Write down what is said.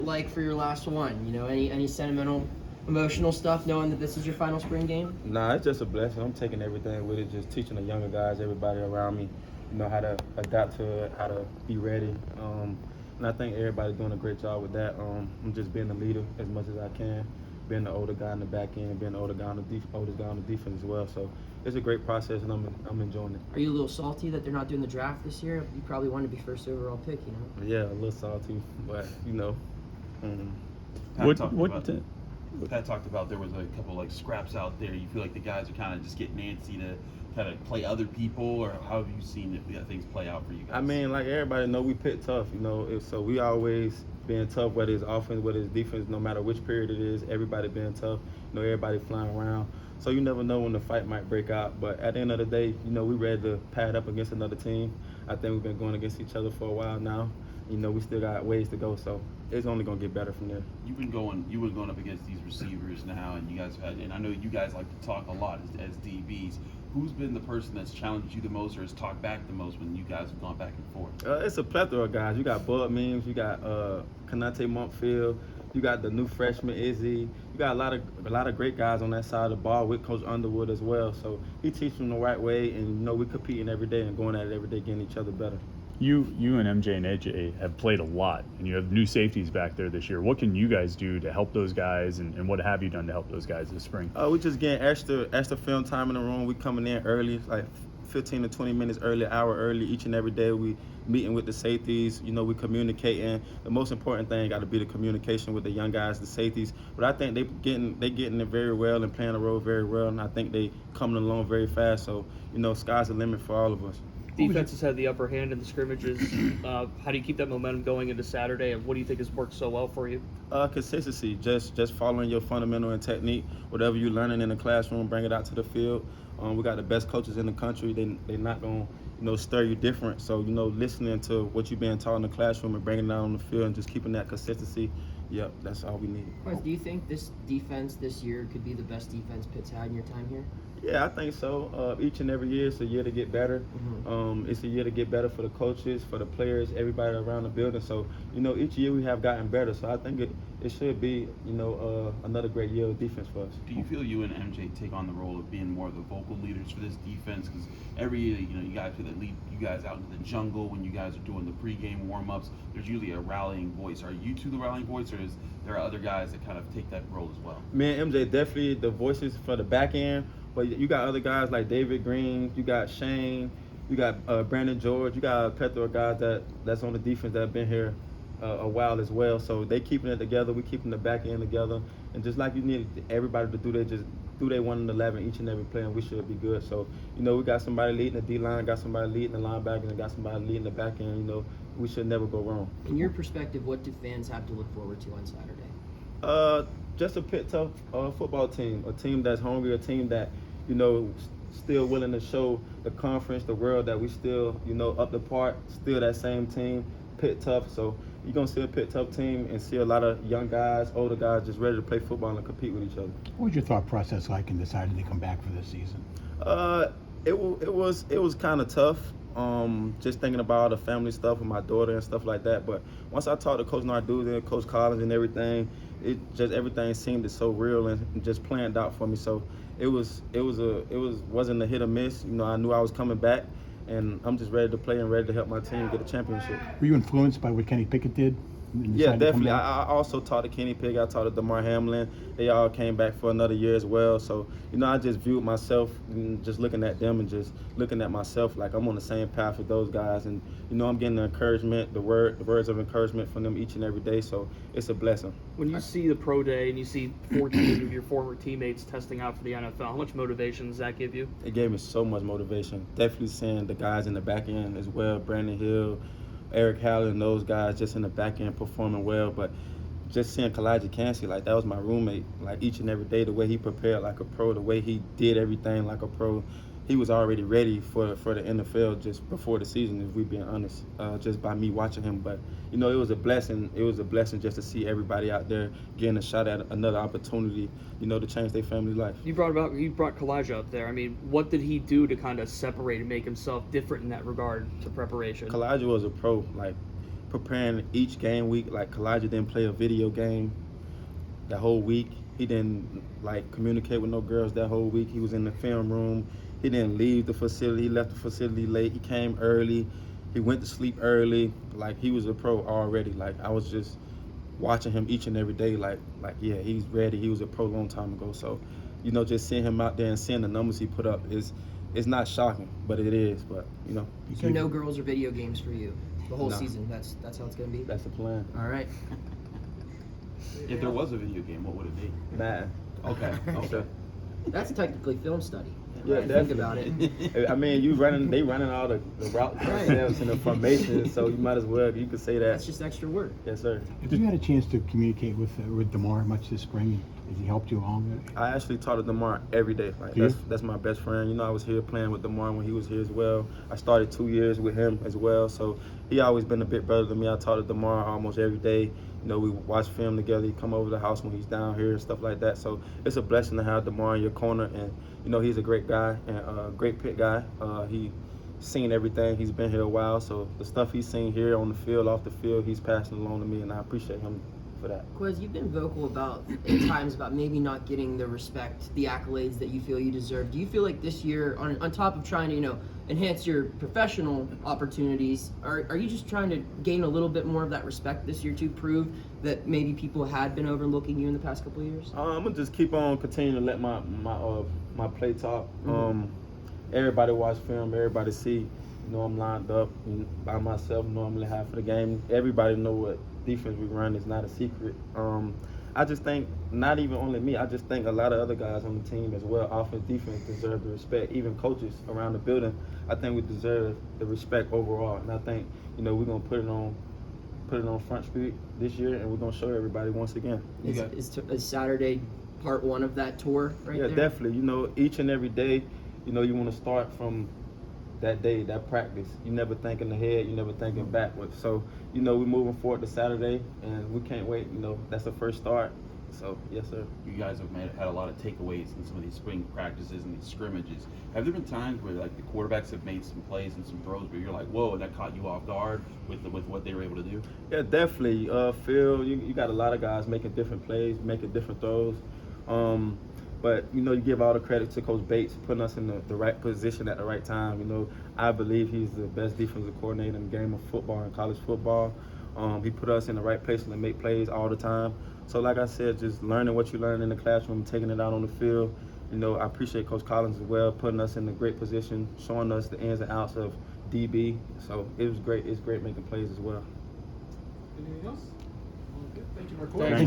Like for your last one, any sentimental, emotional stuff, knowing that this is your final spring game? Nah, it's just a blessing. I'm taking everything with it, just teaching the younger guys, everybody around me, how to adapt to it, how to be ready. And I think everybody's doing a great job with that. I'm just being the leader as much as I can, being the older guy in the back end, being the older guy on the oldest guy on the defense as well. So it's a great process, and I'm enjoying it. Are you a little salty that they're not doing the draft this year? You probably want to be first overall pick, Yeah, a little salty, but Pat talked about there was a couple scraps out there. You feel like the guys are kind of just getting antsy to kind of play other people, or how have you seen things play out for you guys? I mean, like everybody know, we Pitt tough, so we always being tough, whether it's offense, whether it's defense, no matter which period it is, everybody being tough, everybody flying around. So you never know when the fight might break out. But at the end of the day, we ready to pad up against another team. I think we've been going against each other for a while now. We still got ways to go, so it's only gonna get better from there. You were going up against these receivers now, and you guys and I know you guys like to talk a lot as DBs. Who's been the person that's challenged you the most or has talked back the most when you guys have gone back and forth? It's a plethora of guys. You got Bud Memes, you got Kanate Montfield, you got the new freshman Izzy. You got a lot of great guys on that side of the ball with Coach Underwood as well. So he teaches them the right way, and we competing every day and going at it every day, getting each other better. You and MJ and AJ have played a lot, and you have new safeties back there this year. What can you guys do to help those guys, and what have you done to help those guys this spring? We just getting extra film time in the room. We coming in early, like 15 to 20 minutes early, hour early each and every day. We meeting with the safeties. We communicating. The most important thing got to be the communication with the young guys, the safeties. But I think they getting it very well and playing the role very well, and I think they coming along very fast. So sky's the limit for all of us. Defense has had the upper hand in the scrimmages. How do you keep that momentum going into Saturday, and what do you think has worked so well for you? Consistency, just following your fundamental and technique. Whatever you're learning in the classroom, bring it out to the field. We got the best coaches in the country. They're not going to stir you different. So, listening to what you're being taught in the classroom and bringing it out on the field and just keeping that consistency, yep, that's all we need. Do you think this defense this year could be the best defense Pitt's had in your time here? Yeah, I think so. Each and every year, it's a year to get better. Mm-hmm. It's a year to get better for the coaches, for the players, everybody around the building. So, each year we have gotten better. So I think it should be, another great year of defense for us. Do you feel you and MJ take on the role of being more of the vocal leaders for this defense? Because every year, you guys feel that lead you guys out into the jungle when you guys are doing the pregame warm-ups. There's usually a rallying voice. Are you two the rallying voice, or is there other guys that kind of take that role as well? Me and MJ definitely the voices for the back end. But you got other guys like David Green, you got Shane, you got Brandon George, you got a plethora of guys that's on the defense that have been here a while as well. So they keeping it together, we keeping the back end together. And just like you need everybody to do their 1 in 11 each and every play, and we should be good. So, we got somebody leading the D-line, got somebody leading the linebacker, and got somebody leading the back end. We should never go wrong. In your perspective, what do fans have to look forward to on Saturday? Just a Pitt tough football team, a team that's hungry, a team that, still willing to show the conference, the world that we still, up the part, still that same team, Pitt tough. So you're going to see a Pitt tough team and see a lot of young guys, older guys just ready to play football and compete with each other. What was your thought process like in deciding to come back for this season? It was kind of tough. Just thinking about all the family stuff with my daughter and stuff like that. But once I talked to Coach Narduzzi and Coach Collins and everything, everything seemed so real and just planned out for me. So it wasn't a hit or miss. I knew I was coming back, and I'm just ready to play and ready to help my team get a championship. Were you influenced by what Kenny Pickett did? Yeah, definitely. I also talked to Kenny Pickett. I talked to DeMar Hamlin. They all came back for another year as well. So, I just viewed myself and just looking at them and just looking at myself like I'm on the same path with those guys. And, I'm getting the encouragement, the words of encouragement from them each and every day. So it's a blessing. When you see the pro day and you see 14 of your former teammates testing out for the NFL, how much motivation does that give you? It gave me so much motivation. Definitely seeing the guys in the back end as well, Brandon Hill, Eric Howland, and those guys just in the back end performing well. But just seeing Kalijah Cansey, like that was my roommate, like each and every day, the way he prepared like a pro, the way he did everything like a pro. He was already ready for the NFL just before the season, if we're being honest, just by me watching him. But, it was a blessing. It was a blessing just to see everybody out there getting a shot at another opportunity, to change their family life. You brought Kalijah up there. I mean, what did he do to kind of separate and make himself different in that regard to preparation? Kalijah was a pro. Like, preparing each game week. Like Kalijah didn't play a video game that whole week. He didn't like communicate with no girls that whole week. He was in the film room. He didn't leave the facility. He left the facility late. He came early. He went to sleep early. Like he was a pro already. Like I was just watching him each and every day. Like yeah, he's ready. He was a pro long time ago. So, you know, just seeing him out there and seeing the numbers he put up is not shocking, but it is. But you know, So no girls or video games for you the whole No. season. That's how it's gonna be. that's the plan. All right. If there was a video game, what would it be? Man. Okay. Okay. That's technically film study. Yeah, Right, think about it. I mean, they running all the routes themselves and the formations, so you might as well, you could say that. That's just extra work. Yes, sir. Have you had a chance to communicate with DeMar much this spring? Has he helped you along with it? I actually talk to DeMar every day. Like Do you? that's my best friend. You know, I was here playing with DeMar when he was here as well. I started 2 years with him as well, so he always been a big brother to me. I talk to DeMar almost every day. You know, we watch film together. He come over to the house when he's down here and stuff like that. So it's a blessing to have DeMar in your corner, and you know he's a great guy and a great Pitt guy. He seen everything. He's been here a while, so the stuff he's seen here on the field, off the field, he's passing along to me, and I appreciate him for that. Quez, you've been vocal about at times about maybe not getting the respect, the accolades that you feel you deserve. Do you feel like this year, on top of trying to, you know, enhance your professional opportunities, are you just trying to gain a little bit more of that respect this year to prove that maybe people had been overlooking you in the past couple of years? I'm gonna just keep on continuing to let my play talk. Mm-hmm. Everybody watch film. Everybody see. You know I'm lined up by myself. Normally half of the game. Everybody know what defense we run. Is not a secret. I just think not even only me. I just think a lot of other guys on the team as well, offense, defense, deserve the respect. Even coaches around the building, I think we deserve the respect overall. And I think we're gonna put it on Front Street this year, and we're gonna show everybody once again. Is Saturday part one of that tour right Yeah, there? definitely. Each and every day, you want to start from that day, that practice. You never thinking ahead, you never thinking backwards. So, we're moving forward to Saturday, and we can't wait. That's the first start. So, yes, sir. You guys have had a lot of takeaways in some of these spring practices and these scrimmages. Have there been times where like the quarterbacks have made some plays and some throws where you're like, whoa, and that caught you off guard with what they were able to do? Yeah, definitely. Phil, you got a lot of guys making different plays, making different throws. But, you give all the credit to Coach Bates putting us in the right position at the right time. I believe he's the best defensive coordinator in the game of football and college football. He put us in the right place to make plays all the time. So, like I said, just learning what you learn in the classroom, taking it out on the field. I appreciate Coach Collins as well, putting us in a great position, showing us the ins and outs of DB. So, it was great. It's great making plays as well. Anything else? Good. Thank you, Marquis. Thanks.